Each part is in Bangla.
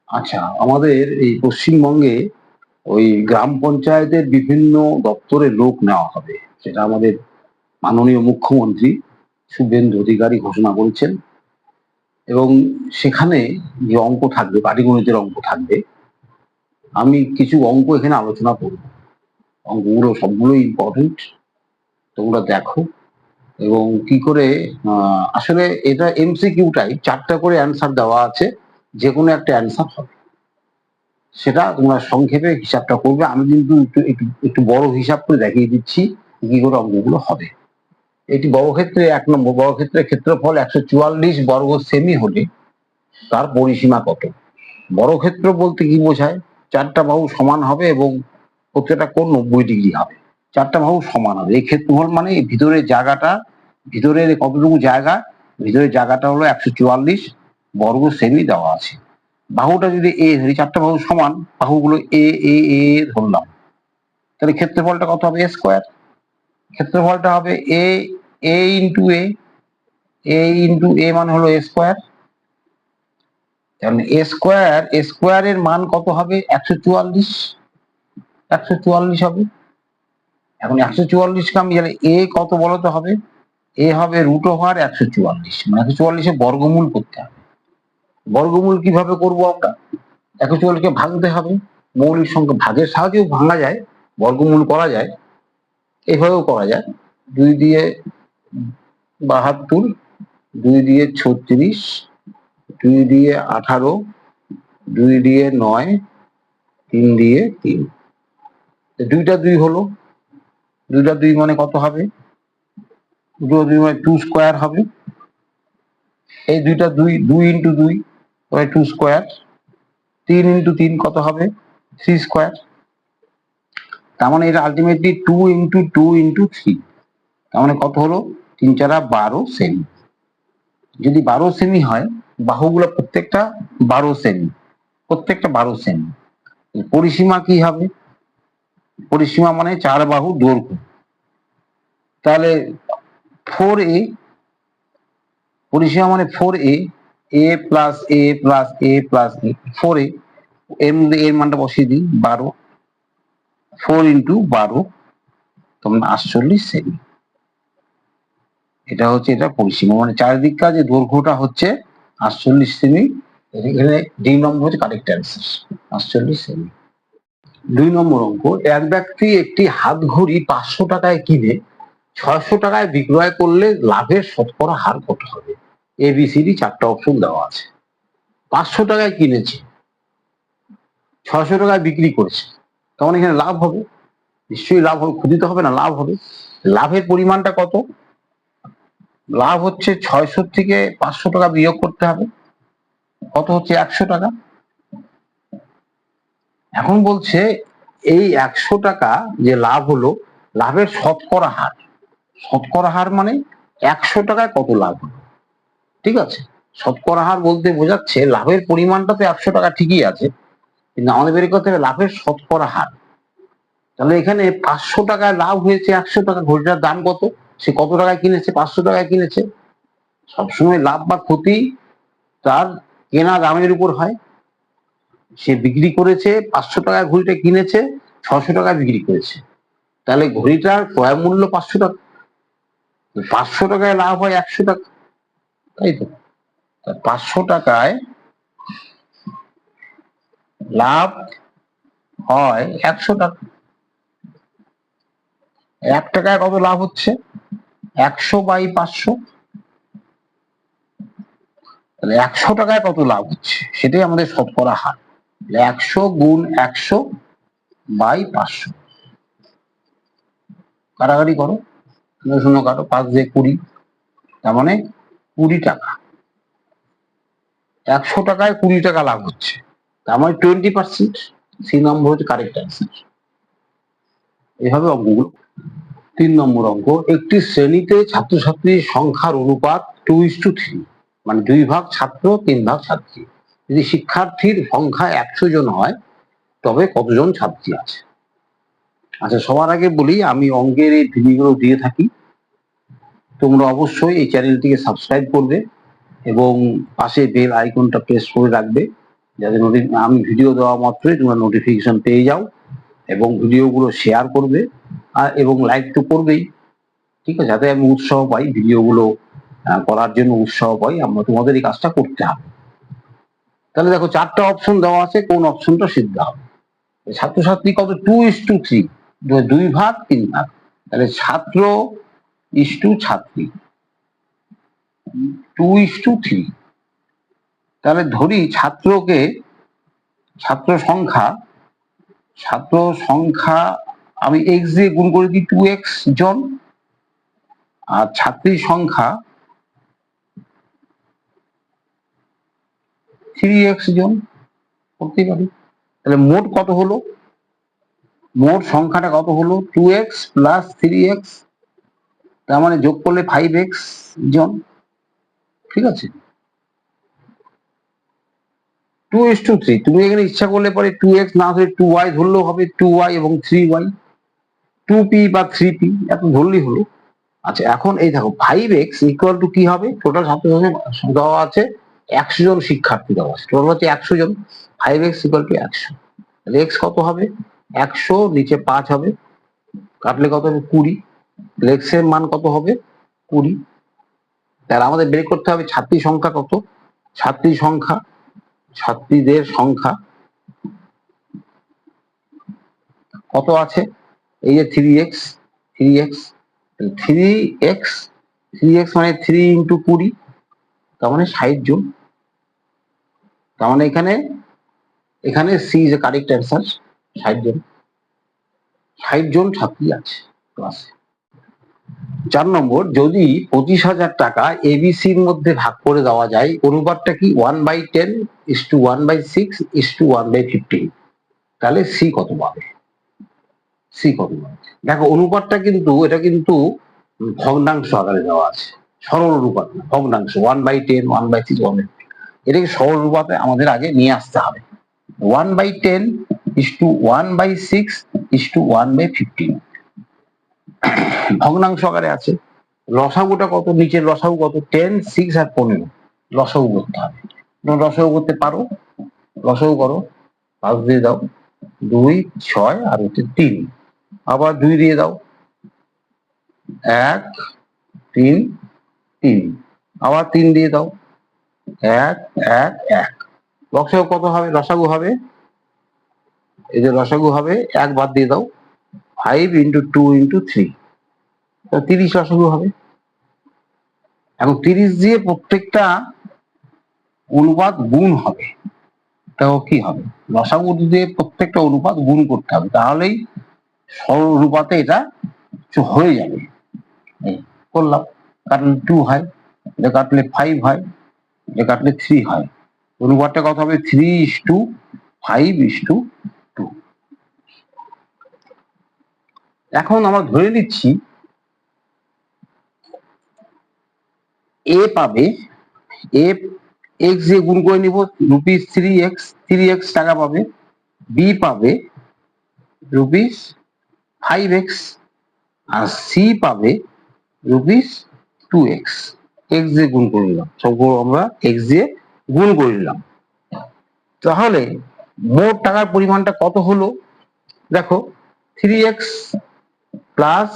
আচ্ছা, আমাদের এই পশ্চিমবঙ্গে ওই গ্রাম পঞ্চায়েতের বিভিন্ন দপ্তরে লোক নেওয়া হবে, সেটা আমাদের মাননীয় মুখ্যমন্ত্রী শুভেন্দু অধিকারী ঘোষণা করেছেন। এবং সেখানে যে অঙ্ক থাকবে, পাটিগণিতের অঙ্ক থাকবে। আমি কিছু অঙ্ক এখানে আলোচনা করব। অঙ্কগুলো সবগুলো ইম্পর্টেন্ট, তোমরা দেখো। এবং কি করে আসলে এটা এমসিকিউ টাইপ, 4টা করে অ্যান্সার দেওয়া আছে, যে কোনো একটা অ্যান্সার হবে। সেটা তোমরা সংক্ষেপে হিসাবটা করবে। আমি কিন্তু একটু একটু বড় হিসাব করে দেখিয়ে দিচ্ছি কি করে অঙ্কগুলো হবে। এটি বর্গক্ষেত্রে 1 নম্বর, বর্গক্ষেত্রের ক্ষেত্রফল 144 বর্গ সেমি হলে তার পরিসীমা কত? বর্গক্ষেত্র বলতে কি বোঝায়? 4টা বাহু সমান হবে এবং প্রত্যেকটা কোণ 90 ডিগ্রি হবে। 4টা বাহু সমান হবে। এই ক্ষেত্রফল মানে ভিতরের জায়গাটা, ভিতরের কতটুকু জায়গা, ভিতরের জায়গাটা হলো 144 বর্গ সেমি দেওয়া আছে। বাহুটা যদি এ ধরি, 4টা বাহু সমান, বাহুগুলো এ এ এ ধরলাম, তাহলে ক্ষেত্রফলটা কত হবে? এ স্কোয়ার। ক্ষেত্রফলটা হবে এ এ ইন্টু এ, এ ইন্টু এ মানে হলো এ স্কোয়ার। তাহলে এ স্কোয়ার, এ স্কোয়ারের মান কত হবে? 144। 144 হবে। এখন 144 কে আমি জানি এ কত বলতে হবে? এ হবে √ওভার 144, মানে 144 বর্গমূল করতে হবে। বর্গমূল কিভাবে করব আমরা? 144 কে ভাঙতে হবে। মৌলিক সংখ্যা ভাগের সাহায্যেও ভাঙা যায়, বর্গমূল করা যায়, এভাবেও করা যায়। 2 দিয়ে 72, 2 দিয়ে 36, 2 দিয়ে 18, 2 দিয়ে 9, 3 দিয়ে 3। 2টা 2 হলো, 2টা 2 মানে কত হবে? 2টা 2 মানে 2 স্কোয়ার হবে। এই 2টা 2, 2 ইন্টু 2 মানে 2 স্কোয়ার। 3 ইন্টু 3 কত হবে? 3 স্কোয়ার। তার মানে এটা আলটিমেটলি 2 ইন্টু 2 ইন্টু 3, তার মানে কত হলো? 3 4 12 সেমি। যদি 12 সেমি হয়, বাহুগুলো প্রত্যেকটা 12 সেমি, প্রত্যেকটা 12 সেমি। পরিসীমা কি হবে? পরিসীমা মানে 4 বাহু দৈর্ঘ্য। তাহলে 4a, পরিসীমা মানে 4a, a plus a plus a plus a, 4a। এর মধ্যে এর মানটা বসিয়ে দিই 12, 4 ইন্টু 12 তখন 48 সেমি। এটা হচ্ছে এটা পরিসীমা, মানে চারিদিককার যে দৈর্ঘ্যটা হচ্ছে 48 সেমি। এখানে 2 নম্বর হচ্ছে কারেক্ট অ্যান্সার, 48 সেমি। 2 নম্বর অঙ্ক, এক ব্যক্তি একটি হাত ঘড়ি 500 টাকায় কিনে 600 টাকায় বিক্রয় করলে লাভের শতকরা হার কত হবে? এবিসিডি 4টা অপশন দেওয়া আছে। 500 টাকায় কিনেছে, 600 টাকায় বিক্রি করেছে, তখন এখানে লাভ হবে, নিশ্চয়ই লাভ হবে, ক্ষতিতে হবে না, লাভ হবে। লাভের পরিমাণটা কত? লাভ হচ্ছে 600 থেকে 500 টাকা বিয়োগ করতে হবে, কত হচ্ছে? 100 টাকা। এখন বলছে এই 100 টাকা যে লাভ হলো, লাভের শতকরা হার। শতকরা হার মানে 100 টাকায় কত লাভ হলো, ঠিক আছে? শতকরা হার বলতে বোঝাচ্ছে লাভের পরিমাণটা তো 100 টাকা ঠিকই আছে, কিন্তু আমাদের বের করতে হবে লাভের শতকরা হার। তাহলে এখানে 500 টাকায় লাভ হয়েছে, 100 টাকা, ঘড়িটার দাম কত? সে কত টাকায় কিনেছে? 500 টাকায় কিনেছে। সবসময় লাভ বা ক্ষতি তার কেনা দামের উপর হয়। সে বিক্রি করেছে 500 টাকায়, ঘড়িটা কিনেছে 600 টাকায় বিক্রি করেছে, তাহলে ঘড়িটার ক্রয় মূল্য 500 টাকা। 500 টাকায় লাভ হয় 100 টাকা, তাই তো? 500 টাকায় লাভ হয় 100 টাকা। 1 টাকায় কত লাভ হচ্ছে? 100/500। তাহলে 100 টাকায় কত লাভ হচ্ছে সেটাই আমাদের শতকরা হার। 100 গুণ 100/500। কাটাকাটি করো, 0 কাটো, 5 দিয়ে 20, তার মানে 20 টাকা। 100 টাকায় 20 টাকা লাভ হচ্ছে, তার মানে 20%। সি নম্বর হচ্ছে কারেক্ট অ্যান্সার। এভাবে অঙ্কগুলো। 3 নম্বর অঙ্ক, একটি শ্রেণীতে ছাত্রছাত্রীর সংখ্যার অনুপাত 2:3, মানে 2 ভাগ ছাত্র 3 ভাগ ছাত্রী। যদি শিক্ষার্থীর সংখ্যা 100 জন হয়, তবে কতজন ছাত্রী আছে? আচ্ছা, সবার আগে বলি আমি অঙ্কের এই ভিডিওগুলো দিয়ে থাকি, তোমরা অবশ্যই এই চ্যানেলটিকে সাবস্ক্রাইব করবে এবং পাশে বেল আইকনটা প্রেস করে রাখবে, যাতে আমি ভিডিও দেওয়া মাত্রই তোমরা নোটিফিকেশন পেয়ে যাও এবং ভিডিওগুলো শেয়ার করবে এবং লাইক তো করবেই, ঠিক আছে, যাতে আমি উৎসাহ পাই, ভিডিওগুলো করার জন্য উৎসাহ পাই, আমরা তোমাদের এই কাজটা করতে হবে। তাহলে দেখো 4টা অপশন দেওয়া আছে, কোন অপশনটা সিদ্ধ হবে। ছাত্রছাত্রী কত 2:3, 2 ভাগ 3 ভাগ, তাহলে ছাত্র ইস্টু ছাত্রী 2:3। তাহলে ধরি ছাত্র সংখ্যা আমি এক্স দিয়ে গুণ করে দিই 2x জন, আর ছাত্রীর সংখ্যা 3x জন করতে পারি। তাহলে মোট কত হলো, মোট সংখ্যাটা কত হলো 2x প্লাস 3x, তার মানে যোগ করলে 5x জন, ঠিক আছে। 2:3, তুমি এখানে ইচ্ছা করলে পরে 2x না ধরে 2y ধরলেও হবে, 2y এবং 3y, 2p বা 3p এত ধরলেই হলো। আচ্ছা, এখন এই দেখো 5x ইকুয়াল টু কি হবে, টোটাল ছাত্রছাত্রী দেওয়া আছে 100 জন শিক্ষার্থী দেওয়া আছে, টোটাল হচ্ছে 100 জন, 5x ইকুয়াল টু 100, তাহলে x কত হবে 100, নিচে 5 হবে, কাটলে কত হবে 20, তাহলে x এর মান কত হবে 20। তাহলে আমাদের বের করতে হবে ছাত্রী সংখ্যা কত, ছাত্রীদের সংখ্যা কত আছে, এই যে 3x মানে 3 ইন্টু 20, তার মানে 60 জন, তার মানে এখানে C is a correct answer, 60 জন ছাত্রী আছে ক্লাসে। 4 নম্বর, যদি 25,000 টাকা এবিসির মধ্যে ভাগ করে দেওয়া যায়, অনুপাতটা কি 1/10:1/6:1/15, তাহলে সি কত পাবে, দেখো অনুপাতটা কিন্তু এটা কিন্তু ভগ্নাংশ আকারে দেওয়া আছে, সরল অনুপাত না, ভগ্নাংশ 1/10, 1/6, 1/15, এটাকে সরল অনুপাতে আমাদের আগে নিয়ে আসতে হবে। 1/10:1/6:1/15 ভগ্নাংশ আকারে আছে। লসাগুটা কত, নিচের লসাগু কত 10, 6 আর 15, লসাগু করতে হবে। লসাগু করতে পারো, লসাগু করো, 5 দিয়ে দাও 2, 6 আর হচ্ছে 3, আবার 2 দিয়ে দাও 1, 3, 3, আবার 3 দিয়ে দাও 1, 1, 1, লসাগু কত হবে, লসাগু হবে, এই যে লসাগু হবে 1 বাদ দিয়ে দাও 5 ইন্টু 2 ইন্টু 3, 30 লসাগু হবে। এখন 30 দিয়ে প্রত্যেকটা অনুপাত গুণ হবে, তাও কি হবে, লসাগু দিয়ে প্রত্যেকটা অনুপাত গুণ করতে হবে, তাহলেই সরল অনুপাতে এটা হয়ে যাবে। করলাম, কাটলে 2 হয়, এটা কাটলে 5 হয়, এটা কাটলে 3 হয়, অনুপাতটা কত হবে 3:5:2। এখন আমরা ধরে নিচ্ছি এ পাবে, এক্স দিয়ে গুণ করে নিব রুপিস 3x টাকা পাবে, বি পাবে রুপিস 5x, আর সি পাবে রুপিস 2x, এক্স দিয়ে গুণ করে নিলাম, সবগুলো আমরা এক্স দিয়ে গুণ করে নিলাম। তাহলে মোট টাকার পরিমাণটা কত হলো, দেখো 3x plus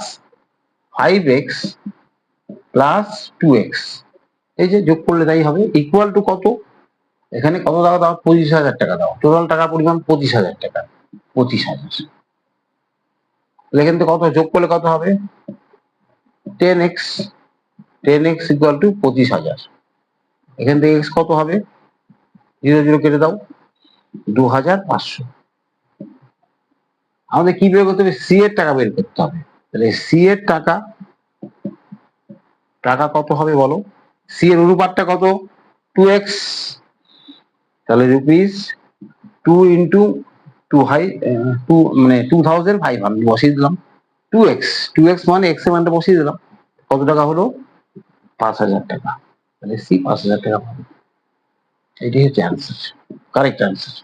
5x plus 2x, এই যে যোগ করলে তাই হবে, ইকুয়াল টু কত, এখানে কত টাকা দাও 25,000 টাকা দাও, টোটাল টাকার পরিমাণ 25,000 টাকা, 25,000, এখান থেকে কত যোগ করলে কত হবে 10x ইকুয়াল টু 25,000, এখান থেকে x কত হবে 0 0 কেটে দাও 2,500। আমাদের কি বের করতে হবে, সি এর টাকা বের করতে হবে, তাহলে সি এর টাকা কত হবে বলো, সি এর অনুপাতটা কত 2x, তাহলে রুপিস 2 ইন্টু 2 মানে 2,500 বসিয়ে দিলাম, 2x মানে x এর মানটা বসিয়ে দিলাম, কত টাকা হলো 5,000 টাকা, তাহলে সি 5,000 টাকা পাবে। এটাই হচ্ছে অ্যান্সার, কারেক্ট অ্যান্সার।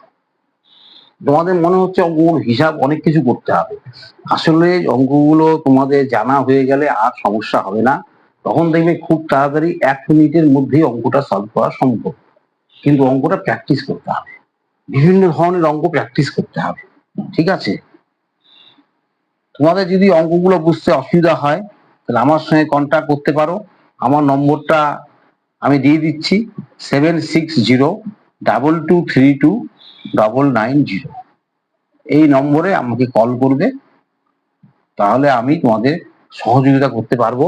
তোমাদের মনে হচ্ছে অঙ্কগুলো হিসাব অনেক কিছু করতে হবে, আসলে অঙ্কগুলো তোমাদের জানা হয়ে গেলে আর সমস্যা হবে না, তখন দেখবে খুব তাড়াতাড়ি 1 মিনিটের মধ্যেই অঙ্কটা সলভ করা সম্ভব, কিন্তু অঙ্কটা প্র্যাকটিস করতে হবে। বিভিন্ন ধরনের অঙ্ক প্র্যাকটিস করতে হবে, ঠিক আছে? তোমাদের যদি অঙ্কগুলো বুঝতে অসুবিধা হয় তাহলে আমার সঙ্গে কন্ট্যাক্ট করতে পারো। আমার নম্বরটা আমি দিয়ে দিচ্ছি, 7602223990। এই নম্বরে আমাকে কল করবে, তাহলে আমি তোমাদের সহযোগিতা করতে পারবো।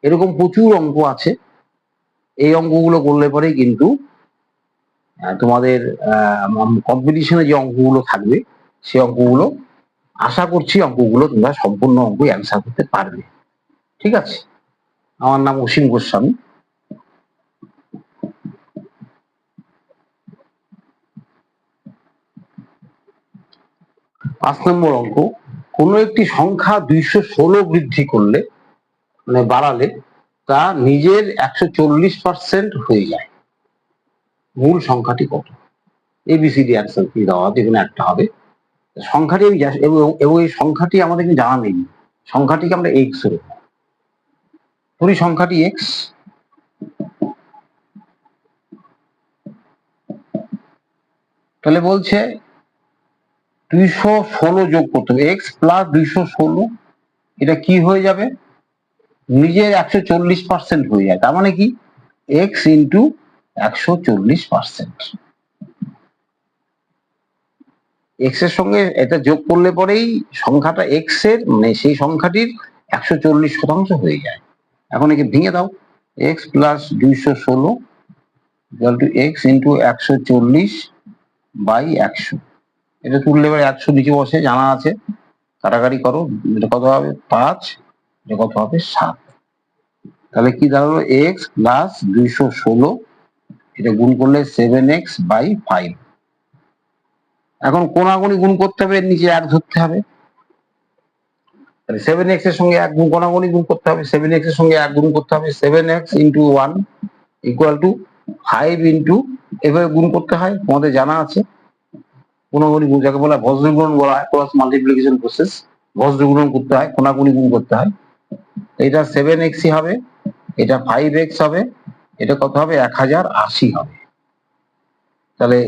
এরকম প্রচুর অঙ্ক আছে, এই অঙ্কগুলো করলে পরেই কিন্তু তোমাদের কম্পিটিশনে যে অঙ্কগুলো থাকবে সেই অঙ্কগুলো, আশা করছি অঙ্কগুলো তোমরা সম্পূর্ণ অঙ্ক অ্যান্সার করতে পারবে, ঠিক আছে? আমার নাম অসীম গোস্বামী। পাঁচ নম্বর অঙ্ক, কোন একটি সংখ্যা 216 বৃদ্ধি করলে, মানে বাড়ালে, তা নিজের 140% হয়ে যায়, মূল সংখ্যাটি কত? এবিসিডি অ্যান্সার কি দেওয়া, যেকোনো একটা হবে। সংখ্যাটি আমি এবং এই সংখ্যাটি আমাদের কিন্তু জানা নেই, সংখ্যাটিকে আমরা এক্স ধরি, সংখ্যাটি এক্স। তাহলে বলছে 216 যোগ করতে হবে, এক্স প্লাস 216, এটা কি হয়ে যাবে? নিজের 140% হয়ে যায়। তার মানে কি, এক্স ইন্টু 140%। এক্স এর সঙ্গে এটা যোগ করলে পরেই সংখ্যাটা এক্স এর, মানে সেই সংখ্যাটির 140% হয়ে যায়। এখন একে ভেঙে দাও, x plus 216 equal to x into 140/100। এটা তুললে এবার 100 নিচে বসে, জানা আছে, কাটাকাটি করো, এটা কত হবে? 5, এটা কত হবে? 7। তাহলে কি দাঁড়ালো? এক্স প্লাস 216, এটা গুণ করলে 7x/5। এখন কোনাগুনি গুণ করতে হবে, নিচে 1 ধরতে হবে, তাহলে 7x এর সঙ্গে 1 গুণ, কোনাগুনি গুণ করতে হবে, 7x এর সঙ্গে 1 গুণ করতে হবে, 7x into 1 equal to 5 into, এভাবে গুণ করতে হয়, তোমাদের জানা আছে। কোনাগুনি গুণ যাকে বলা হয় বজ্রগুণন বলা হয়, ক্রস মাল্টিপ্লিকেশন প্রসেস, বজ্রগুণন করতে হয়, কোনাগুনি গুণ করতে হয়। এটা 7x হবে, এটা 5x হবে, এটা কত হবে? 1080 হবে। তাহলে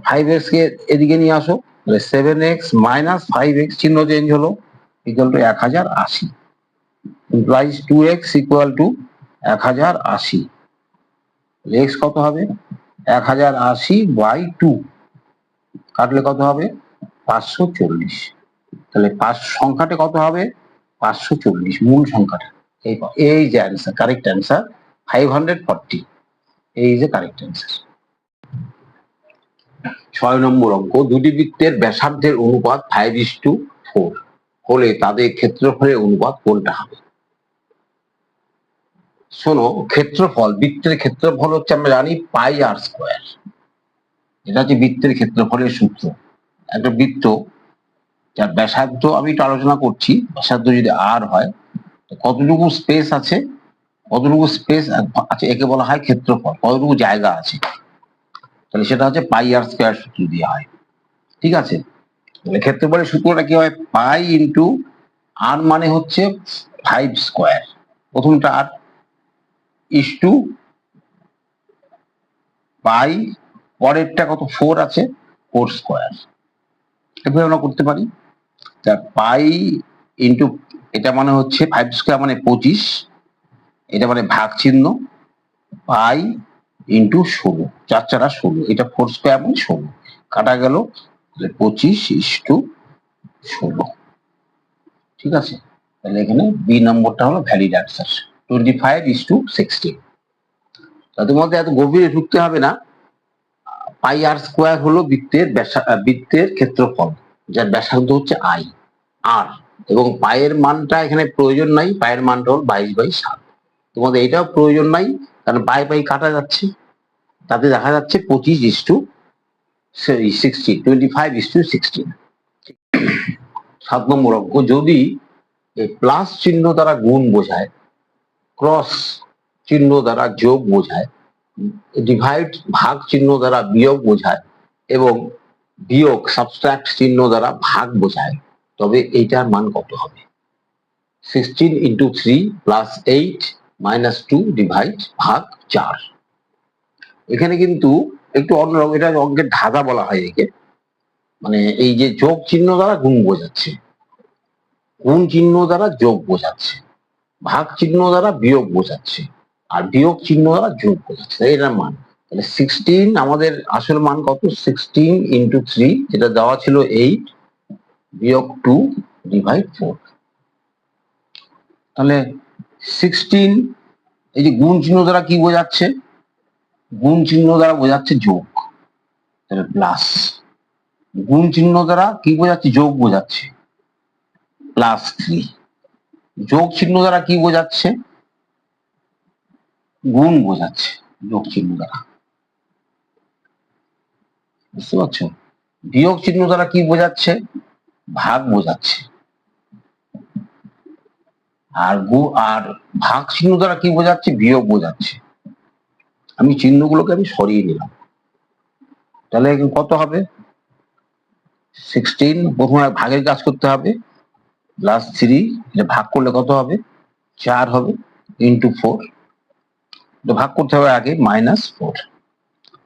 5x কে এদিকে নিয়ে আসো, তাহলে 7x মাইনাস 5x, চিহ্ন চেঞ্জ হলো, equal two 1080, implies 2x equal to 1080। x কত হবে? 1080/2, কাটলে কত হবে? 540। তাহলে সংখ্যাটা কত হবে? 540, মূল সংখ্যাটা। এই যে অ্যান্সার, কারেক্ট অ্যান্সার 540, এই যে কারেক্ট অ্যান্সার। 6 নম্বর অঙ্ক, দুটি বৃত্তের ব্যাসার্ধের অনুপাত 5:4 হলে তাদের ক্ষেত্রফলের অনুপাত কোনটা হবে? শোনো, ক্ষেত্রফল, বৃত্তের ক্ষেত্রফল হচ্ছে, আমরা জানি πr²। এটা হচ্ছে বৃত্তের ক্ষেত্রফলের সূত্র। একটা বৃত্ত যার ব্যাসার্ধ, আমি একটু আলোচনা করছি, ব্যাসার্ধ যদি আর হয়, কতটুকু স্পেস আছে, কতটুকু স্পেস আছে, একে বলা হয় ক্ষেত্রফল, কতটুকু জায়গা আছে, তাহলে সেটা হচ্ছে πr² সূত্র দিয়ে হয়, ঠিক আছে? তাহলে ক্ষেত্রফলের সূত্রটা কি হয়? পাই ইন্টু আর, মানে হচ্ছে 5², প্রথমটা আর, ইস টু পাই, পরেরটা কত? 4 আছে, 4²। এভাবে আমরা করতে পারি। তা পাই ইন্টু, এটা মানে হচ্ছে 5² মানে 25, এটা মানে ভাগ চিহ্ন, পাই ইন্টু 16, 4×4 16, এটা 4² মানে 16, কাটা গেল, 25:16, ঠিক আছে? তাহলে এখানে বি নম্বরটা হলো ভ্যালিড অ্যান্সার, 25:16। তাদের মধ্যে এত গভীরে ঢুকতে হবে না। πr² হলো বৃত্তের ক্ষেত্রফল, যার ব্যাসার্ধ হচ্ছে আই আর, এবং পায়ের মানটা এখানে প্রয়োজন নাই, পায়ের মানটা হল 22/7। তোমাদের এটাও প্রয়োজন নাই, কারণ পাই কাটা যাচ্ছে, তাতে দেখা যাচ্ছে 25:16। 7 নম্বর অঙ্ক, যদি প্লাস চিহ্ন দ্বারা গুণ বোঝায়, ক্রস চিহ্ন দ্বারা যোগ বোঝায়, ডিভাইড ভাগ চিহ্ন দ্বারা বিয়োগ বোঝায়, এবং বিয়োগ সাবট্রাক্ট চিহ্ন দ্বারা ভাগ বোঝায়, তবে এইটার মান কত হবে? 16 × 3 + 8 - 2 ডিভাইড ভাগ 4। এখানে কিন্তু একটু অন্যরকম, এটা অঙ্কের ধাঁধা বলা হয় একে। মানে এই যে যোগ চিহ্ন দ্বারা গুণ বোঝাচ্ছে, গুণ চিহ্ন দ্বারা যোগ বোঝাচ্ছে, ভাগ চিহ্ন দ্বারা বিয়োগ বোঝাচ্ছে, আর বিয়োগ চিহ্ন দ্বারা যোগ বোঝাচ্ছে, এটার মান। তাহলে 16 আমাদের আসল মান কত? 16 ইন্টু 3, যেটা দেওয়া ছিল 8, বিয়োগ 2 ডিভাইড 4। তাহলে 16 এই যে গুণ চিহ্ন দ্বারা কি বোঝাচ্ছে? গুণ চিহ্ন দ্বারা বোঝাচ্ছে যোগ, তাহলে প্লাস। গুণ চিহ্ন দ্বারা কি বোঝাচ্ছে? যোগ বোঝাচ্ছে, প্লাস 3। যোগ চিহ্ন দ্বারা কি বোঝাচ্ছে? গুণ বোঝাচ্ছে, যোগ চিহ্ন দ্বারা। বুঝতে পারছো? বিয়োগ চিহ্ন দ্বারা কি বোঝাচ্ছে? ভাগ বোঝাচ্ছে। আর ভাগ চিহ্ন দ্বারা কি বোঝাচ্ছে? বিয়োগ বোঝাচ্ছে। আমি চিহ্নগুলোকে সরিয়ে নিলাম। তাহলে কত হবে? 16 প্রথমে ভাগের কাজ করতে হবে, প্লাস 3, এটা ভাগ করলে কত হবে? 4 হবে, ইন্টু 4, ভাগ করতে হবে আগে, -4।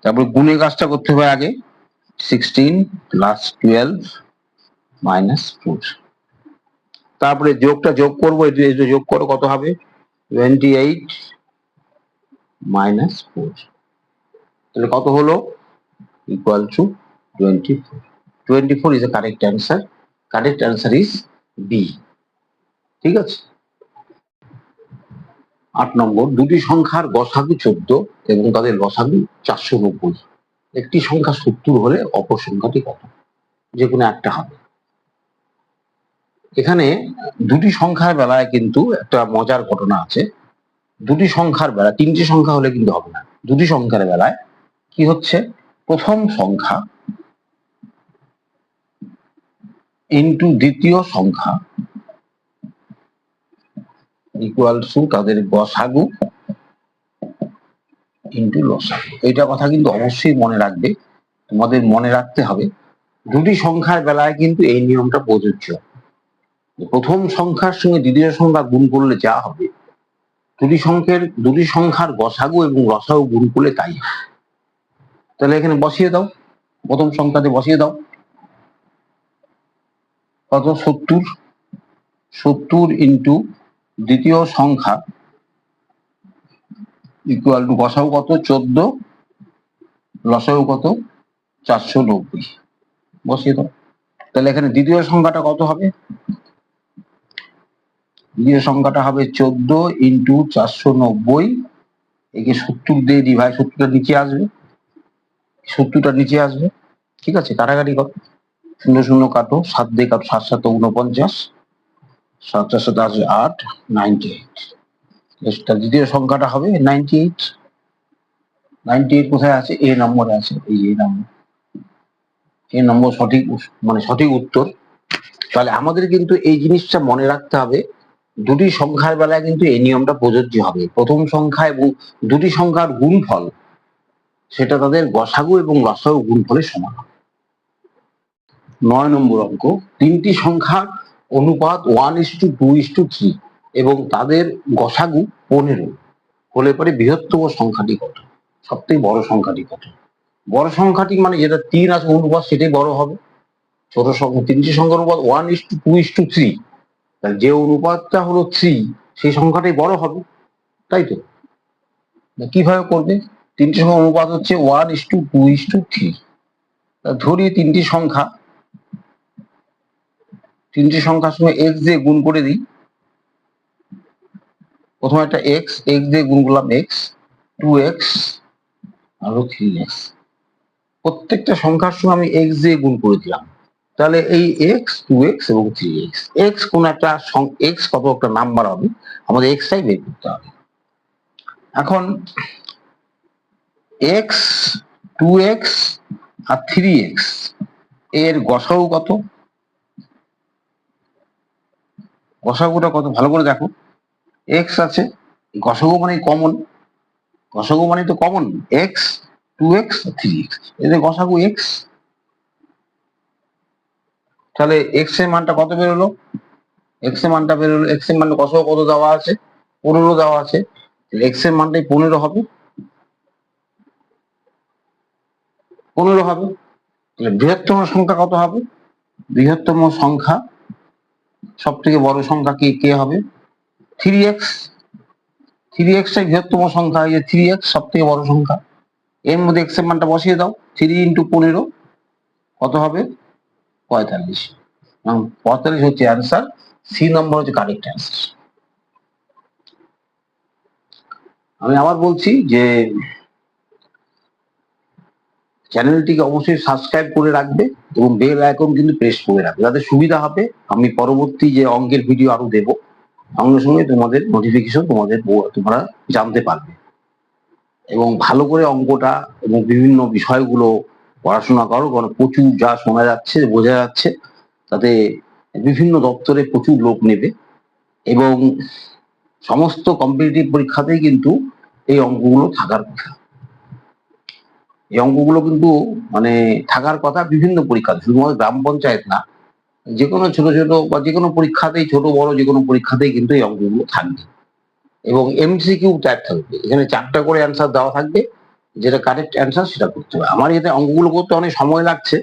তারপর গুণের কাজটা করতে হবে আগে, 16 প্লাস 12 -4। তারপরে যোগটা যোগ করবো, এটা যোগ করো, কত হবে? 28 -4। তাহলে কত হলো? Equal to 24। 24 is a correct answer. Correct answer is B. ঠিক আছে। 8 নম্বর, দুটি সংখ্যার গসাগু 14 এবং তাদের লসাগু 490। একটি সংখ্যা 70 হলে অপর সংখ্যাটি কত? যে কোনো একটা হবে। এখানে দুটি সংখ্যার বেলায় কিন্তু একটা মজার ঘটনা আছে। দুটি সংখ্যার বেলায়, তিনটি সংখ্যা হলে কিন্তু হবে না। দুটি সংখ্যার বেলায় কি হচ্ছে? প্রথম সংখ্যা ইন্টু দ্বিতীয় সংখ্যা ইকুয়াল টু তাদের গসাগু ইন্টু লসাগু। এইটা কথা কিন্তু অবশ্যই মনে রাখবে, তোমাদের মনে রাখতে হবে। দুটি সংখ্যার বেলায় কিন্তু এই নিয়মটা প্রযোজ্য। প্রথম সংখ্যার সঙ্গে দ্বিতীয় সংখ্যা গুণ করলে যা হবে, দুটি সংখ্যার গসাগু এবং লসাগু গুণ করলে তাই হবে। তাহলে এখানে বসিয়ে দাও, প্রথম সংখ্যাতে বসিয়ে দাও, কত? 70। 70 ইন্টু দ্বিতীয় সংখ্যা ইকুয়াল টু গসাগু কত? 14, লসাগু কত? 490। বসিয়ে দাও। তাহলে এখানে দ্বিতীয় সংখ্যাটা কত হবে? দ্বিতীয় সংখ্যাটা হবে 14 ইন্টু 490, একে 70 দিয়ে ডিভাইড, 70টা নিচে আসবে, 70টা নিচে আসবে। ঠিক আছে, কাটাকাটি করো, 0 0 কাটো, 7 দিয়ে কাটো, 7 7 49, 7 4 7 আসবে 8, 98। দ্বিতীয় সংখ্যাটা হবে 98। 98 কোথায় আছে? এ নম্বরে আছে, এই এ নম্বর। এ নম্বর সঠিক, মানে সঠিক উত্তর। তাহলে আমাদের কিন্তু এই জিনিসটা মনে রাখতে হবে, দুটি সংখ্যার বেলায় কিন্তু এই নিয়মটা প্রযোজ্য হবে। প্রথম সংখ্যা এবং দুটি সংখ্যার গুণফল, সেটা তাদের গসাগু এবং লসাগু গুণফলের সমান হবে। 9 নম্বর অঙ্ক, তিনটি সংখ্যার অনুপাত 1:2:3 এবং তাদের গসাগু 15 হলে পরে বৃহত্তম সংখ্যাটি কত? সব থেকে বড় সংখ্যাটি কত? বড় সংখ্যাটি মানে যেটা 3 আছে অনুপাত, সেটাই বড় হবে। ছোট সংখ্যা, তিনটি সংখ্যার অনুপাত 1:2:3, যে অনুপাতটা হলো 3, সেই সংখ্যাটাই বড় হবে, তাই তো? কিভাবে করবে? তিনটি সংখ্যার অনুপাত হচ্ছে 1:2:3। ধরি তিনটি সংখ্যার সঙ্গে x দিয়ে গুণ করে দিই। প্রথমে একটা x দিয়ে গুণ করলাম, x, 2x আর 3x। প্রত্যেকটা সংখ্যার সঙ্গে আমি x দিয়ে গুণ করে দিলাম। তাহলে এই x, 2x এবং 3x, x কোন একটা x কত একটা নাম্বার হবে, আমাদের x টাই বের করতে হবে। এখন x, 2x আর 3x এর গসাগু কত? গসাগুটা কত ভালো করে দেখো। x আছে, গসাগু মানে কমন, গসাগু মানে তো কমন, x, 2x, 3x, এদের গসাগু x। তাহলে x এর মানটা কত বেরোলো? x এর মানটা বেরোলো, x এর মান গসাগু কত দেওয়া আছে? 15 দেওয়া আছে, x এর মানটাই 15 হবে। 15 হবে। তাহলে বৃহত্তম সংখ্যা কত হবে? বৃহত্তম সংখ্যা, সব থেকে বড় সংখ্যা কে হবে? 3x। 3x টাই বৃহত্তম সংখ্যা, এই যে 3x সব থেকে বড় সংখ্যা। এর মধ্যে x এর মানটা বসিয়ে দাও, 3 × 15 কত হবে? 45। 45 হচ্ছে অ্যান্সার, সি নম্বর হচ্ছে কারেক্ট অ্যান্সার। আমি আবার বলছি যে চ্যানেলটিকে অবশ্যই সাবস্ক্রাইব করে রাখবে এবং বেল আইকন কিন্তু প্রেস করে রাখবে, যাতে সুবিধা হবে। আমি পরবর্তী যে অঙ্কের ভিডিও আরো দেবো, সঙ্গে সঙ্গে তোমাদের নোটিফিকেশন তোমরা জানতে পারবে। এবং ভালো করে অঙ্কটা এবং বিভিন্ন বিষয়গুলো পড়াশোনা করো, কারণ প্রচুর যা শোনা যাচ্ছে, বোঝা যাচ্ছে, তাতে বিভিন্ন দপ্তরে প্রচুর লোক নেবে এবং সমস্ত কম্পিটিটিভ পরীক্ষাতেই কিন্তু এই অঙ্কগুলো থাকার কথা। এই অঙ্কগুলো কিন্তু মানে থাকার কথা বিভিন্ন পরীক্ষাতে, শুধুমাত্র গ্রাম পঞ্চায়েত না, যে কোনো ছোট ছোট বা যে কোনো পরীক্ষাতেই, ছোট বড় যে কোনো পরীক্ষাতেই কিন্তু এই অঙ্কগুলো থাকবে। এবং এমসিকিউ টাইপ থাকবে, এখানে 4টা করে অ্যান্সার দেওয়া থাকবে, যেটা কারেক্ট অ্যান্সার সেটা করতে হবে। আমার এতে অঙ্কগুলো করতে অনেক সময় লাগছে,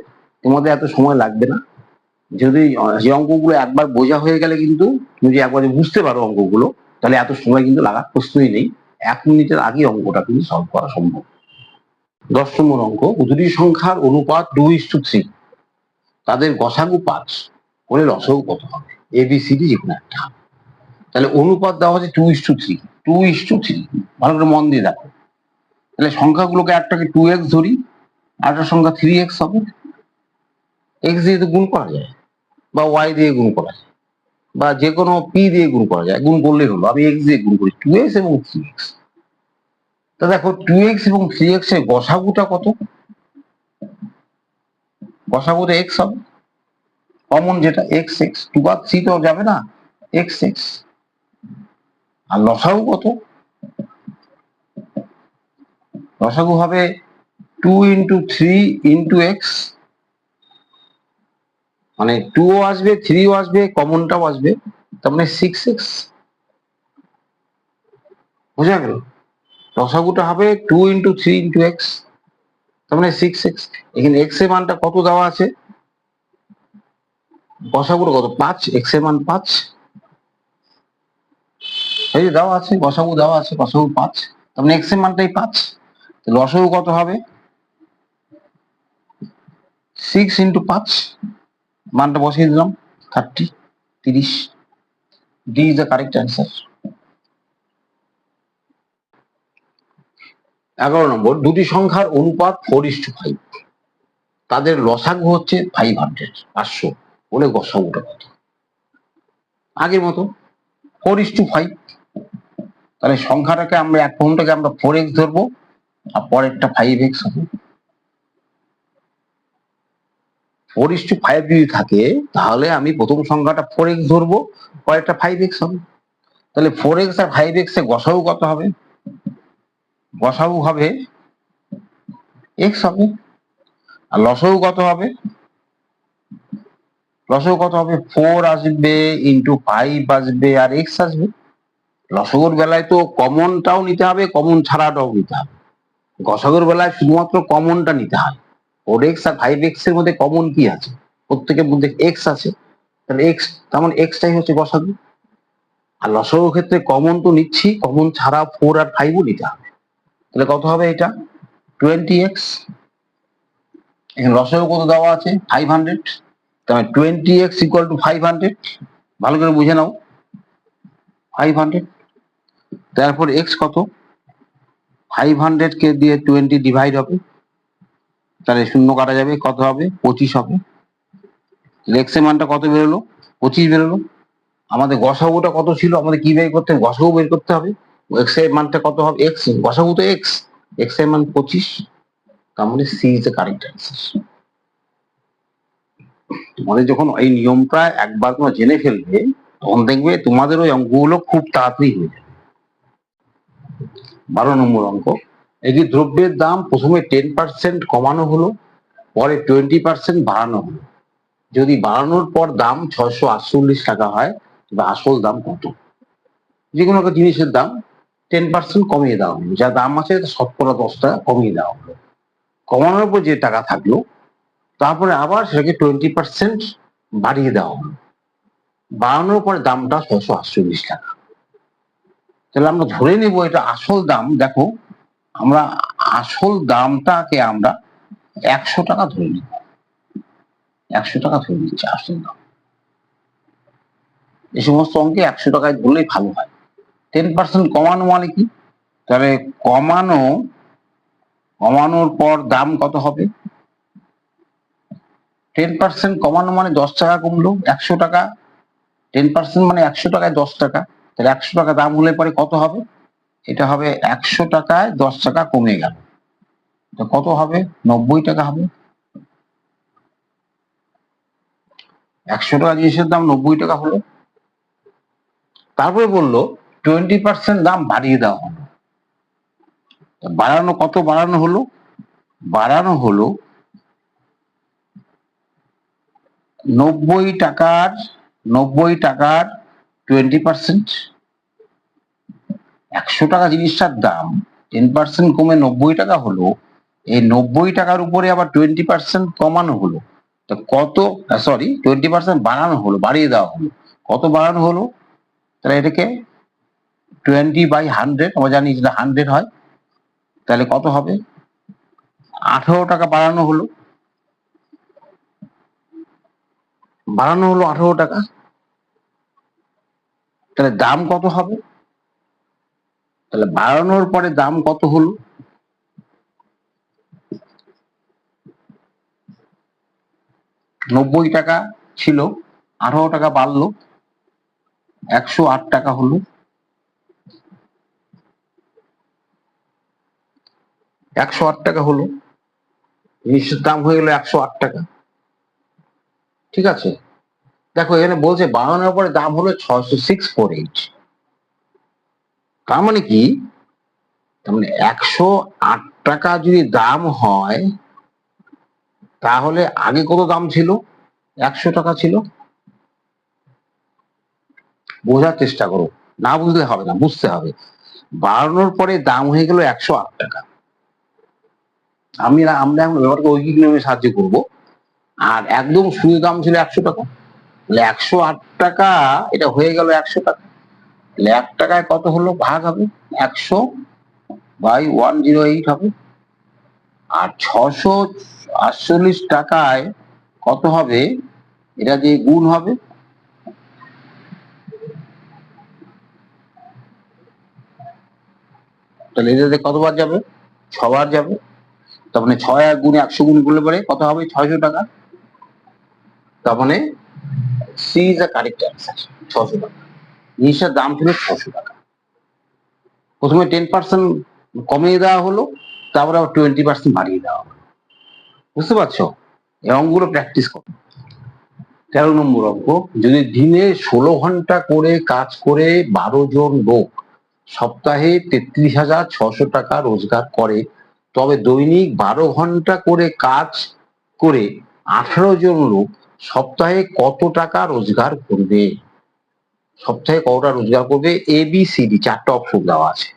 তোমাদের এত সময় লাগবে না। যদি যে অঙ্কগুলো একবার বোঝা হয়ে গেলে কিন্তু তুমি যদি একবার বুঝতে পারো অঙ্কগুলো, তাহলে এত সময় কিন্তু লাগার প্রশ্নই নেই, 1 মিনিটের আগে অঙ্কটা কিন্তু সলভ করা সম্ভব। 10 নম্বর অঙ্ক, দুটি সংখ্যার অনুপাত 2:3, তাদের গসাগু 5 হলে লসাগু কত হবে? ABCD যে কোনো একটা। তাহলে অনুপাত দেওয়া হচ্ছে 2:3, 2:3, ভালো করে মন দিয়ে দেখো। তাহলে সংখ্যাগুলোকে একটাকে 2x ধরি, আর একটা সংখ্যা 3x হবে। x দিয়ে তো গুণ করা যায়, বা y দিয়ে গুণ করা যায়, বা যে কোনো p দিয়ে গুণ করা যায়, গুণ করলেই হলো। আমি x দিয়ে গুণ করি, 2x এবং 3x। তা দেখো 2x এবং 3x এর গসাগুটা কত? গসাগুটা x হবে, কমন যেটা x x, 2 আর 3 তো যাবে না, x x। আর লসাগু কত? লসাগু হবে 2 × 3 × x, মানে 2 ও আসবে, 3 ও আসবে, কমনটাও আসবে, তার মানে 6x। বুঝা গেল? লসাগুটা হবে 2 × 3 × x, তার মানে 6x। এখানে x এর মানটা কত দেওয়া আছে? গসাগুটা কত? 5, x এর মান 5, এই যে দেওয়া আছে, গসাগু দেওয়া আছে, গসাগু 5, তার মানে x এর মানটাই 5। লসাগু কত হবে? 6 × 5, মানটা বসিয়ে দিলাম, 30। D is the correct answer. 11 নম্বর, দুটি সংখ্যার অনুপাত 4:5, তাদের লসাগু হচ্ছে 500 বলে গসাগুটা কত? আগের মতো 4:5। তাহলে সংখ্যাটাকে আমরা প্রথমটাকে আমরা 4x ধরবো, আর পরেরটা 5x হবে। 4:5 যদি থাকে, তাহলে আমি প্রথম সংখ্যাটা 4x ধরবো, পরেরটা 5x হবে। তাহলে 4x আর 5x এর গসাগু কত হবে? গসাগু হবে x হবে। আর লসাগু কত হবে? লসাগু কত হবে? 4 আসবে, × 5 আসবে, আর x আসবে। লসাগুর বেলায় তো কমনটাও নিতে হবে, কমন ছাড়াটাও নিতে হবে। গসাগুর বেলায় শুধুমাত্র কমনটা নিতে হয়। 4x আর 5x এর মধ্যে কমন কি আছে? প্রত্যেকের মধ্যে x আছে, তাহলে x, তেমন x টাই হচ্ছে গসাগু। আর লসাগুর ক্ষেত্রে কমন তো নিচ্ছি, কমন ছাড়া 4 আর 5 ও নিতে হবে। তাহলে কত হবে এটা? 20x। এখানে লসাগু কত দেওয়া আছে? 500, তাহলে 20x = 500। ভালো করে বুঝে নাও, 500। তারপর x কত? 500 কে দিয়ে 20 ডিভাইড হবে, তাহলে শূন্য কাটা যাবে, কত হবে? 25 হবে। x এর মানটা কত বেরোলো? 25 বেরোলো। আমাদের গসাগুটা কত ছিল? আমাদের কি বের করতে হবে? গসাগু বের করতে হবে। x এর মানটা কত হবে? x, গসাগু তো x, x এর মান 25, তার মানে C is the correct answer. তোমাদের যখন এই নিয়মটা একবার তোমরা জেনে ফেলবে, তখন দেখবে তোমাদের ওই অঙ্কগুলো খুব তাড়াতাড়ি হয়ে যাবে। 12 নম্বর অঙ্ক, একটি দ্রব্যের দাম প্রথমে 10% কমানো হলো, পরে 20% বাড়ানো হলো। যদি বাড়ানোর পর দাম 648 টাকা হয়, তবে আসল দাম কত? যে কোনো একটা জিনিসের দাম 10% কমিয়ে দেওয়া হলো, যা দাম আছে 10% কমিয়ে দেওয়া হলো। কমানোর উপর যে টাকা থাকলো তারপরে আবার সেটাকে 20% বাড়িয়ে দেওয়া হলো, বাড়ানোর পরে দামটা 648 টাকা। তাহলে আমরা ধরে নিব এটা আসল দাম। দেখো, আমরা আসল দামটাকে আমরা 100 টাকা ধরে নিব, 100 টাকা ধরে নিচ্ছি আসল দাম। এই সমস্ত অঙ্কে 100 টাকায় ধরলেই ভালো হয়। 10% কমানো মানে কি? তাহলে কমানোর পর দাম কত হবে? 10% কমানো মানে 10 টাকা কমলো, 100 টাকা। 10% মানে 100 টাকায় 10 টাকা। তাহলে 100 টাকা দাম হলে পরে কত হবে? এটা হবে 100 টাকায় 10 টাকা কমে গেল, তো কত হবে? 90 টাকা হবে। 100 টাকা জিনিসের দাম 90 টাকা হলো। তারপরে বললো 20% দাম বাড়িয়ে দেওয়া হলো। বাড়ানো কত বাড়ানো হলো? বাড়ানো হলো 90 টাকার 20%। 100 টাকা জিনিসটার দাম 10% কমে 90 টাকা হলো। এই 90 টাকার উপরে আবার 20% কমানো হলো, তো কত? সরি, 20% বাড়ানো হলো, বাড়িয়ে দেওয়া হলো। কত বাড়ানো হলো? তাহলে এটাকে 20/100, আমরা জানি যেটা 100 হয়। তাহলে কত হবে? 18 টাকা বাড়ানো হলো, 18 টাকা। তাহলে দাম কত হবে? তাহলে বাড়ানোর পরে দাম কত হলো? 90 টাকা ছিল, 18 টাকা বাড়লো, 108 টাকা হলো। 108 টাকা হলো, জিনিসের দাম হয়ে গেল 108 টাকা। ঠিক আছে, দেখো এখানে বলছে বাড়ানোর পরে দাম হলো 60648। তার মানে কি? তার মানে 108 টাকা যদি দাম হয়, তাহলে আগে কত দাম ছিল? 100 টাকা ছিল। বোঝার চেষ্টা করো, না বুঝলে হবে না, বুঝতে হবে। বাড়ানোর পরে দাম হয়ে গেল 108 টাকা। আমরা এখন ব্যাপারকে ঐকিক নিয়মে সাহায্য করব। আর একদম শুরু দাম ছিল 100 টাকা, তাহলে 108 টাকা এটা হয়ে গেল 100 টাকা। তাহলে 1 টাকায় কত হলো? ভাগ হবে 100/108 হবে। আর 648 টাকায় কত হবে? এটা দিয়ে গুণ হবে। তাহলে এটাতে কতবার যাবে? 6বার যাবে। তার মানে 6 আর গুণে 100 গুণ করলে পরে কত হবে? 600 টাকা। তার মানে C is the correct answer, 600 টাকা। জিনিসটার দাম ছিল 600 টাকা। প্রথমে 10% কমিয়ে দেওয়া হলো, তারপরে আবার 20% বাড়িয়ে দেওয়া হলো। বুঝতে পারছো? এই অঙ্কগুলো প্র্যাকটিস করো। 13 নম্বর অঙ্ক, যদি দিনে 16 ঘন্টা করে কাজ করে 12 জন লোক সপ্তাহে 33,600 টাকা রোজগার করে, তবে দৈনিক 12 ঘন্টা করে কাজ করে 18 জন লোক সপ্তাহে কত টাকা রোজগার করবে? সপ্তাহে কতটা রোজগার করবে? ABCD 4টা অপশন দেওয়া আছে।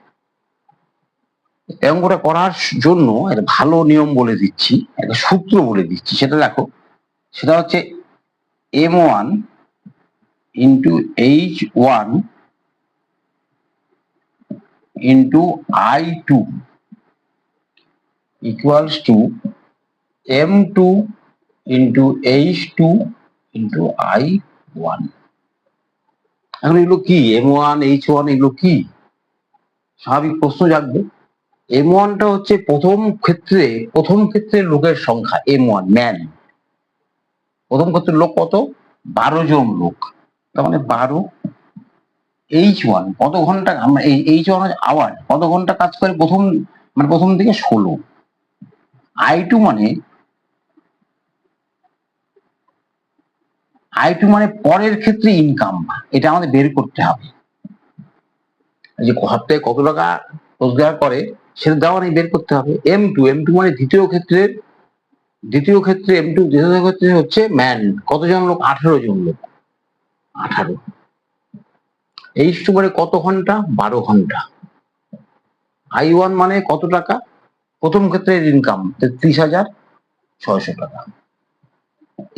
অঙ্কটা করার জন্য একটা ভালো নিয়ম বলে দিচ্ছি, একটা সূত্র বলে দিচ্ছি, সেটা দেখো। সেটা হচ্ছে M1 into H1 into I2 equals to M2 into H2 into I1। এখন এগুলো কি? M1 H1 এগুলো কি? স্বাভাবিক প্রশ্ন জাগবে। M1টা হচ্ছে প্রথম ক্ষেত্রে লোকের সংখ্যা, M1 ম্যান। প্রথম ক্ষেত্রের লোক কত? 12 জন লোক, তার মানে 12। H1 কত ঘন্টা? আমরা H1 আওয়ার, কত ঘন্টা কাজ করে প্রথম থেকে 16। I2 মানে পরের ক্ষেত্রে ইনকাম, এটা আমাদের বের করতে হবে। যে সপ্তাহে কত টাকা রোজগার করে সেটা দেওয়া নেই, বের করতে হবে। M2 মানে দ্বিতীয় ক্ষেত্রে হচ্ছে ম্যান, কতজন লোক? 18 জন লোক, 18। H2 মানে কত ঘন্টা? 12 ঘন্টা। I1 মানে কত টাকা? প্রথম ক্ষেত্রে ইনকাম 33,600 টাকা।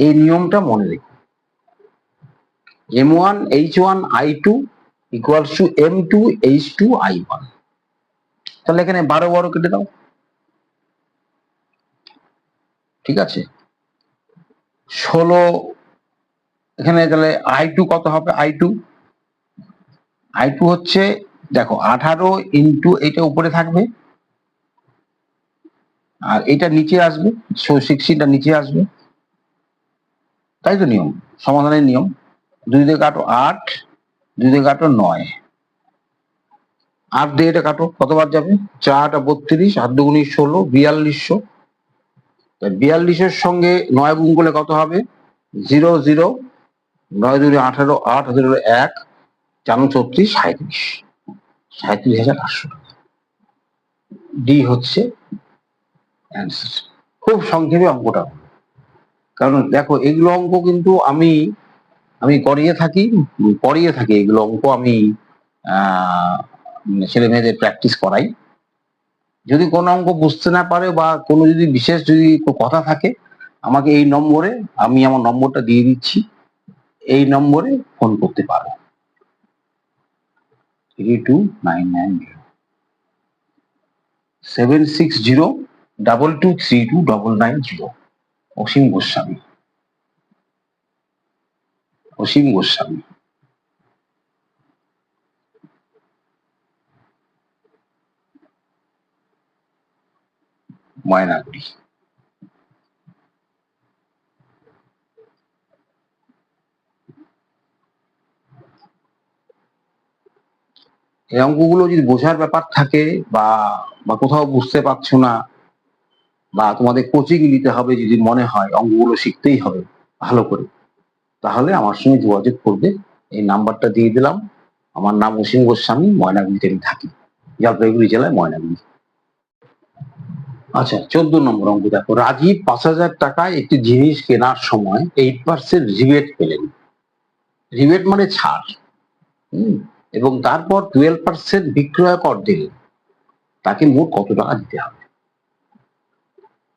এই নিয়মটা মনে রেখো, M1 H1 I2 equals to M2 H2 I1। তাহলে এখানে 12 কেটে দাও, ঠিক আছে। 16 এখানে তাহলে I2 কত হবে? I2 হচ্ছে, দেখো 18 ইন্টু এটা উপরে থাকবে আর এটা নিচে আসবে, 16টা নিচে আসবে, তাই তো নিয়ম, সমাধানের নিয়ম। 2 দিয়ে কাটো 8, 2 দিয়ে কাটো 9, 8 দিয়ে এটা কাটো, কতবার যাবে? 4 32, 8 দুগুণী 16, 4200। 42-এর সঙ্গে 9 গুণ করলে কত হবে? 0 0, 9 2 18, 8 0 1, 4 34, 37,800 টাকা। ডি হচ্ছে অ্যান্সার। খুব সংক্ষেপে অঙ্কটা, কারণ দেখো এগুলো অঙ্ক কিন্তু আমি করিয়ে থাকি এগুলো অঙ্ক আমি ছেলে মেয়েদের প্র্যাকটিস করাই। যদি কোনো অঙ্ক বুঝতে না পারে বা কোনো যদি বিশেষ যদি কথা থাকে, আমাকে এই নম্বরে, আমি আমার নম্বরটা দিয়ে দিচ্ছি, এই নম্বরে ফোন করতে পারো, 32990 76022322990। অসীম গোস্বামী। ময়নাগুড়ি। এই অঙ্কগুলো যদি বোঝার ব্যাপার থাকে বা কোথাও বুঝতে পারছো না, বা তোমাদের কোচিং নিতে হবে যদি মনে হয় অঙ্কগুলো শিখতেই হবে ভালো করে, তাহলে আমার সঙ্গে যোগাযোগ করবে। এই নাম্বারটা দিয়ে দিলাম। আমার নাম অসীম গোস্বামী, ময়নাগুড়িতে আমি থাকি, জলপাইগুড়ি জেলায় ময়নাগুড়ি। আচ্ছা, 14 নম্বর অঙ্ক দেখো, রাজীব 5,000 টাকায় একটি জিনিস কেনার সময় 8% রিবেট পেলেন। রিবেট মানে ছাড়, এবং তারপর 12% বিক্রয় কর দিলেন। তাকে মোট কত টাকা দিতে হবে?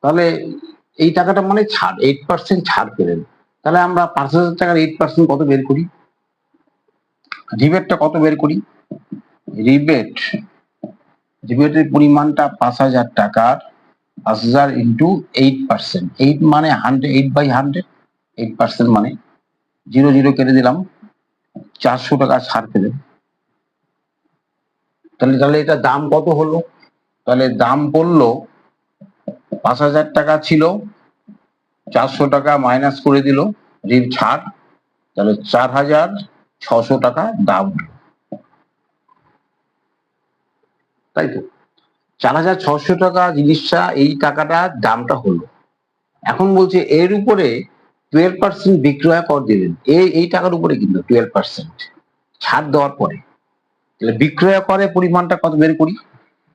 তাহলে এই টাকাটা মানে ছাড়, 8% ছাড় পেলেন। তাহলে আমরা 5,000 টাকার 8% কত বের করি? রিবেটটা কত বের করি? রিবেটের পরিমাণটা 5,000 টাকার, 5,000 ইন্টু 8%। 8 মানে 100, 8/100, 8% মানে 0 0 কেটে দিলাম, 400 টাকা ছাড় পেলেন। তাহলে এটা দাম কত হলো? তাহলে দাম পড়লো 5,000 টাকা ছিল, 400 টাকা মাইনাস করে দিল ছাড়, তাহলে 4,600 টাকা দাম, তাই তো। 4,600 টাকা জিনিসটা, এই টাকাটা দামটা হলো। এখন বলছে এর উপরে 12% বিক্রয় কর দিলেন, এই টাকার উপরে কিন্তু 12% ছাড় দেওয়ার পরে। তাহলে বিক্রয় করের পরিমাণটা কত বের করি?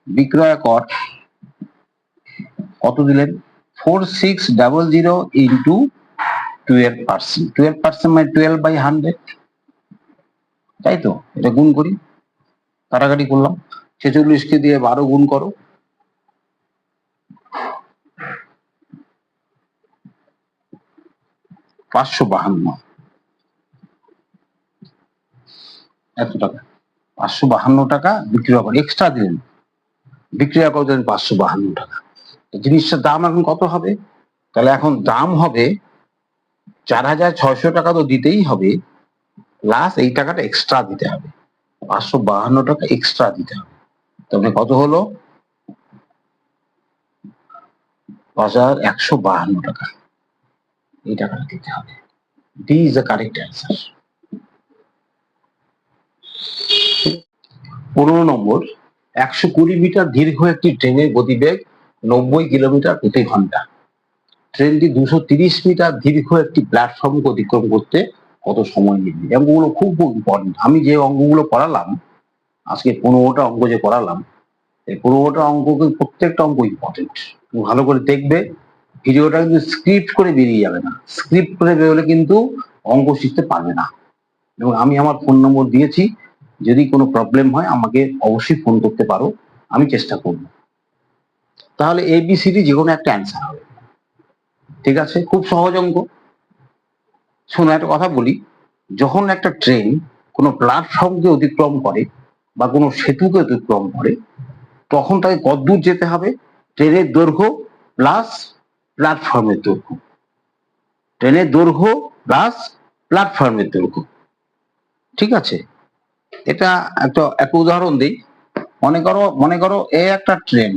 বিক্রয় কর কত দিলেন? 4600 ইন্টু 12%। 12% মানে 12/100, তাই তো। এটা গুণ করি, কাটাকাটি করলাম, 46কে দিয়ে 12 গুণ করো, 552। এত টাকা, 552 টাকা বিক্রয় করে এক্সট্রা দিলেন, বিক্রয় করে দিলেন 552 টাকা। জিনিসটার দাম এখন কত হবে? তাহলে এখন দাম হবে 4,600 টাকা তো দিতেই হবে, প্লাস এই টাকাটা এক্সট্রা দিতে হবে, 552 টাকা এক্সট্রা দিতে হবে। তাহলে কত হলো? 5,152 টাকা, এই টাকাটা দিতে হবে। D is the correct answer. 15 নম্বর, 120 মিটার দীর্ঘ একটি ট্রেনের গতিবেগ 90 কিলোমিটার প্রতি ঘন্টা। ট্রেনটি 230 মিটার দীর্ঘ একটি প্ল্যাটফর্ম অতিক্রম করতে কত সময় নেবে? অঙ্কগুলো খুব ইম্পর্টেন্ট। আমি যে অঙ্কগুলো পড়ালাম আজকে, 15টা অঙ্ক যে পড়ালাম, এই 15টা অঙ্ক কিন্তু প্রত্যেকটা অঙ্ক ইম্পর্টেন্ট। ভালো করে দেখবে, ভিডিওটা কিন্তু স্ক্রিপ্ট করে বেরিয়ে যাবে না। স্ক্রিপ্ট করে বেরোলে কিন্তু অঙ্ক শিখতে পারবে না। এবং আমি আমার ফোন নম্বর দিয়েছি, যদি কোনো প্রবলেম হয় আমাকে অবশ্যই ফোন করতে পারো, আমি চেষ্টা করব। তাহলে ABCD যে কোনো একটা অ্যান্সার হবে। ঠিক আছে, খুব সহজ অঙ্ক। শোনো একটা কথা বলি, যখন একটা ট্রেন কোনো প্ল্যাটফর্মকে অতিক্রম করে বা কোনো সেতুকে অতিক্রম করে, তখন তাকে কত দূর যেতে হবে? ট্রেনের দৈর্ঘ্য প্লাস প্ল্যাটফর্মের দৈর্ঘ্য, ট্রেনের দৈর্ঘ্য প্লাস প্ল্যাটফর্মের দৈর্ঘ্য। ঠিক আছে, এটা একটা উদাহরণ দিই। মনে করো এ একটা ট্রেন,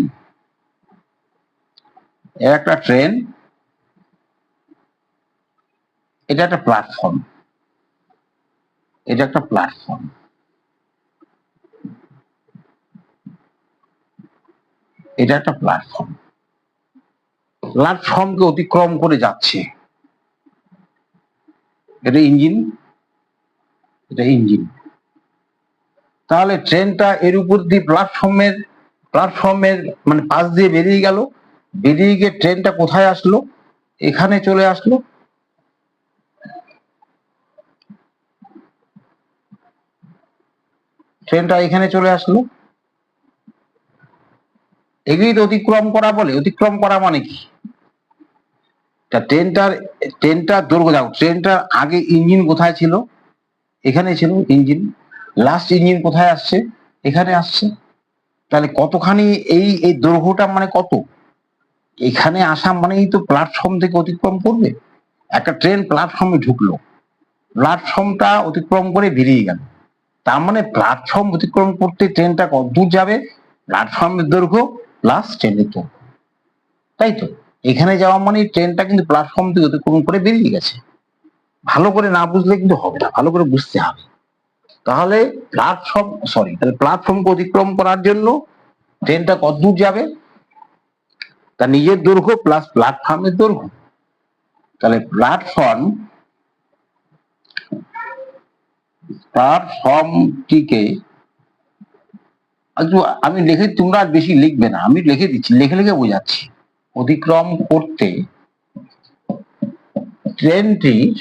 এটা একটা প্ল্যাটফর্ম, এটা একটা প্ল্যাটফর্ম, এটা একটা প্ল্যাটফর্ম, প্ল্যাটফর্মকে অতিক্রম করে যাচ্ছে। এটা ইঞ্জিন, এটা ইঞ্জিন। তাহলে ট্রেনটা এর উপর দিয়ে প্ল্যাটফর্মের মানে পাশ দিয়ে বেরিয়ে গেল, বেরিয়ে গিয়ে ট্রেনটা কোথায় আসলো? এখানে চলে আসলো। ট্রেনটা এখানে চলে আসলো। এগুলি তো অতিক্রম করা বলে। অতিক্রম করা মানে কি? ট্রেনটার দৈর্ঘ্য দেখো, ট্রেনটার আগে ইঞ্জিন কোথায় ছিল? এখানে ছিল ইঞ্জিন। লাস্ট ইঞ্জিন কোথায় আসছে? এখানে আসছে। তাহলে কতখানি এই দৈর্ঘ্যটা মানে কত? এখানে আসা মানেই তো প্ল্যাটফর্ম থেকে অতিক্রম করবে। একটা ট্রেন প্ল্যাটফর্মে ঢুকলো, প্ল্যাটফর্মটা অতিক্রম করে বেরিয়ে গেল, তার মানে প্ল্যাটফর্ম অতিক্রম করতে ট্রেনটা কত দূর যাবে? প্ল্যাটফর্মের দৈর্ঘ্য প্লাস ট্রেনের দৈর্ঘ্য, তাই তো? এখানে যাওয়া মানে ট্রেনটা কিন্তু প্ল্যাটফর্ম থেকে অতিক্রম করে বেরিয়ে গেছে। ভালো করে না বুঝলে কিন্তু হবে না, ভালো করে বুঝতে হবে। তাহলে প্ল্যাটফর্মকে অতিক্রম করার জন্য ট্রেনটা কত দূর যাবে? তার নিজের দৈর্ঘ্য প্লাস প্ল্যাটফর্মের দৈর্ঘ্য। তাহলে প্ল্যাটফর্মটিকে আমি লিখে, তোমরা বেশি লিখবে না, আমি লিখে দিচ্ছি, লিখে লিখে বোঝাচ্ছি। অতিক্রম করতে ট্রেনটির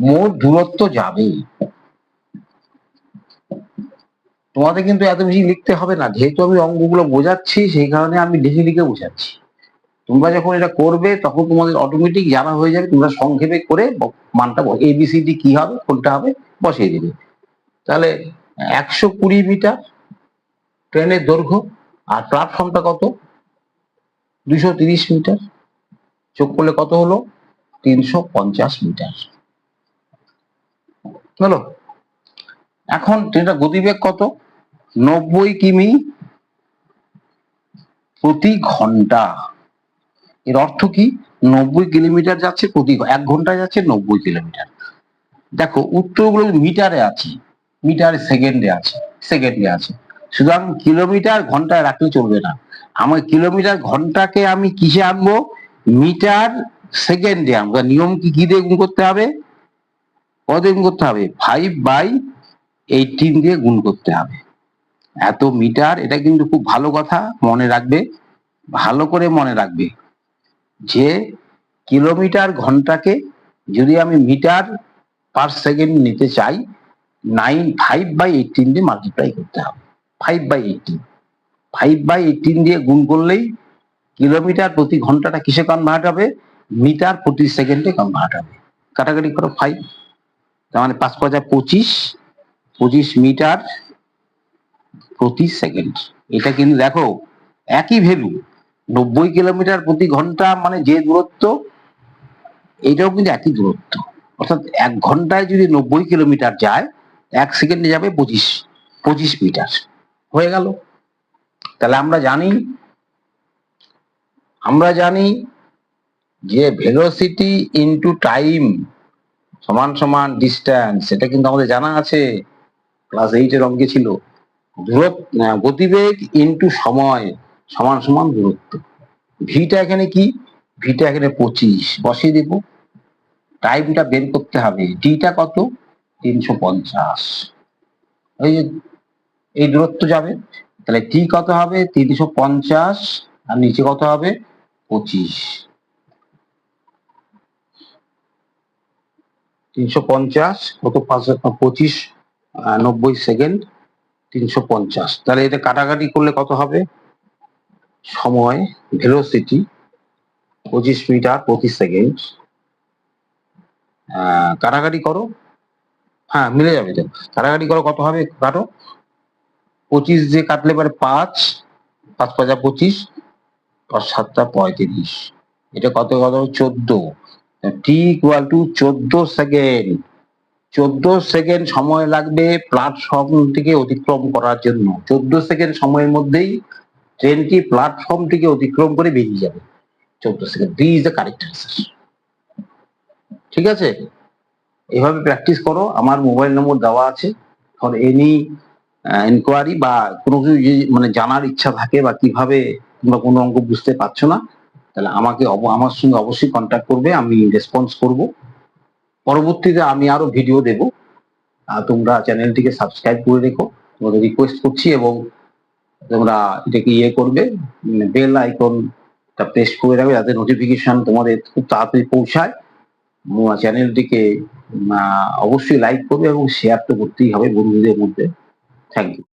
মোট দূরত্ব যাবে। তোমাদের কিন্তু এত বেশি লিখতে হবে না, যেহেতু আমি অঙ্কগুলো বোঝাচ্ছি সেই কারণে আমি লিখে লিখে বোঝাচ্ছি। তোমরা যখন এটা করবে তখন তোমাদের অটোমেটিক জানা হয়ে যাবে, তোমরা সংক্ষেপে করে মানটা ABCD কি হবে, কোনটা হবে বসিয়ে দেবে। তাহলে 120 মিটার ট্রেনের দৈর্ঘ্য, আর প্ল্যাটফর্মটা কত? 230 মিটার। যোগ করলে কত হলো? 350 মিটার হলো। এখন ট্রেনটা গতিবেগ কত? 90 কিমি প্রতি ঘন্টা। এর অর্থ কি? 90 কিলোমিটার যাচ্ছে প্রতি, 1 ঘন্টায় যাচ্ছে 90 কিলোমিটার। দেখো উত্তরগুলো মিটারে আছে, মিটার সেকেন্ডে আছে, সুতরাং কিলোমিটার ঘন্টায় রাখলে চলবে না। আমার কিলোমিটার ঘন্টাকে আমি কিসে আনবো? মিটার সেকেন্ডে আনবো। নিয়ম কি দিয়ে গুণ করতে হবে? কত দিয়ে গুণ করতে হবে? 5/18 দিয়ে গুণ করতে হবে। এত মিটার, এটা কিন্তু খুব ভালো কথা, মনে রাখবে, ভালো করে মনে রাখবে যে কিলোমিটার ঘন্টাকে যদি আমি মিটার পার সেকেন্ড নিতে চাই, 5/18 দিয়ে মাল্টিপ্লাই করতে হবে। 5/18 দিয়ে গুণ করলেই কিলোমিটার প্রতি ঘন্টাটা কিসে কনভার্ট হবে? মিটার প্রতি সেকেন্ডে কনভার্ট হবে। কাটাকাটি করো 5, তার মানে 5 × 25, 25 মিটার প্রতি সেকেন্ড। এটা কিন্তু দেখো একই ভ্যালু, 90 কিলোমিটার প্রতি ঘন্টা মানে যে দূরত্ব, এটাও কিন্তু একই দূরত্ব। অর্থাৎ 1 ঘন্টায় যদি 90 কিলোমিটার যায়, 1 সেকেন্ডে যাবে 25 মিটার। হয়ে গেল। তাহলে আমরা জানি যে ভেলোসিটি ইনটু টাইম সমান সমান ডিস্টেন্স। এটা কিন্তু আমাদের জানা আছে, ক্লাস 8 এর অঙ্কে ছিল। গতিবেগ ইনটু সময় সমান সমান দূরত্ব। ভিটা এখানে কি? ভিটা এখানে 25 বসিয়ে দেব। টাইমটা বের করতে হবে, টিটা কত? 350। এই দূরত্ব যাবে, তাহলে টি কত হবে? 350, আর নিচে কত হবে? 25। 350 কত? 25 90 সেকেন্ড 350। তাহলে এটা কাটাকাটি করলে কত হবে? সময় ভেলোসিটি 25 মিটার প্রতি সেকেন্ড। কাটাকাটি করো, হ্যাঁ মিলে যাবে তো। কাটাকাটি করো, কত হবে কাটো। 25 দিয়ে কাটলে পরে 5, 5 5 25, 5 7 35, এটা কত কত 14। T equal to 14 second. 14 second সময় লাগবে প্ল্যাটফর্মটিকে অতিক্রম করার জন্য। 14 সেকেন্ড সময়ের মধ্যেই ট্রেনটি প্ল্যাটফর্মটিকে অতিক্রম করে বেরিয়ে যাবে। 14 second, B is the correct answer. ঠিক আছে, এভাবে প্র্যাকটিস করো। আমার মোবাইল নম্বর দেওয়া আছে, ফর এনি ইনকোয়ারি বা কোনো কিছু মানে জানার ইচ্ছা থাকে বা কিভাবে তোমরা কোনো অঙ্ক বুঝতে পারছো না, তাহলে আমার সঙ্গে অবশ্যই কন্ট্যাক্ট করবে, আমি রেসপন্স করব। পরবর্তীতে আমি আরো ভিডিও দেব, তোমরা চ্যানেলটিকে সাবস্ক্রাইব করে রেখো, তোমাদের রিকোয়েস্ট করছি। এবং তোমরা এটাকে করবে, বেল আইকনটা প্রেস করে রাখবে যাতে নোটিফিকেশন তোমাদের খুব তাড়াতাড়ি পৌঁছায়। চ্যানেলটিকে অবশ্যই লাইক করবে এবং শেয়ার তো করতেই হবে বন্ধুদের মধ্যে। Thank you.